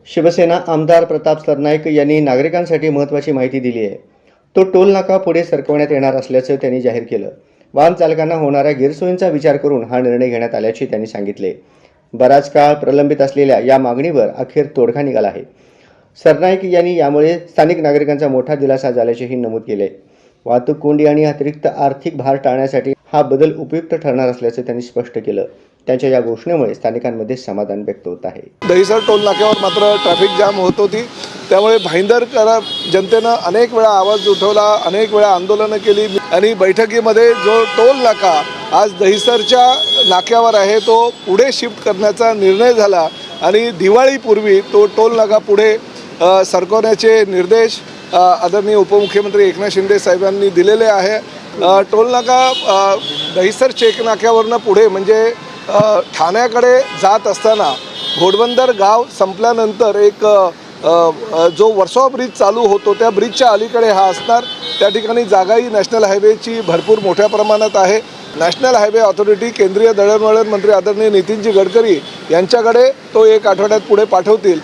शिवसेना आमदार प्रताप सरनाईक यांनी नागरिकांसाठी महत्त्वाची माहिती दिली आहे. तो टोल नाका पुढे सरकवण्यात येणार असल्याचं त्यांनी जाहीर केलं. वाहन चालकांना होणाऱ्या गैरसोयींचा विचार करून हा निर्णय घेण्यात आल्याचे त्यांनी सांगितले. बराच काळ प्रलंबित असलेल्या या मागणीवर अखेर तोडगा निघाला आहे. सरनाईक यांनी यामुळे स्थानिक नागरिकांचा मोठा दिलासा झाल्याचेही नमूद केले. वाहतूक कोंडी आणि अतिरिक्त आर्थिक भार टाळण्यासाठी हा बदल उपयुक्त ठरणार असल्याचं त्यांनी स्पष्ट केलं. त्यांच्या या घोषणेमुळे स्थानिकांमध्ये समाधान व्यक्त होत आहे. दहिसर टोल नाक्यावर मात्र ट्रॅफिक जाम होत होती, त्यामुळे भाईंदरकर जनतेनं अनेक वेळा आवाज उठवला, अनेक वेळा आंदोलनं केली आणि बैठकीमध्ये जो टोल नाका आज दहिसरच्या नाक्यावर आहे तो पुढे शिफ्ट करण्याचा निर्णय झाला आणि दिवाळीपूर्वी तो टोल नाका पुढे सरकवण्याचे निर्देश आदरणीय उपमुख्यमंत्री एकनाथ शिंदे साहेबांनी दिलेले आहे. टोल नाका दहिसर चेक नाक्यावरनं पुढे म्हणजे ठाण्याकडे जात असताना घोडबंदर गाव संपल्यानंतर एक जो वर्सोवा ब्रिज चालू होतो त्या ब्रिजच्या अलीकडे हा असणार. त्या ठिकाणी जागाही नॅशनल हायवेची भरपूर मोठ्या प्रमाणात आहे. नॅशनल हायवे ऑथॉरिटी केंद्रीय दळणवळण मंत्री आदरणीय नितीनजी गडकरी यांच्याकडे तो एक आठवड्यात पुढे पाठवतील.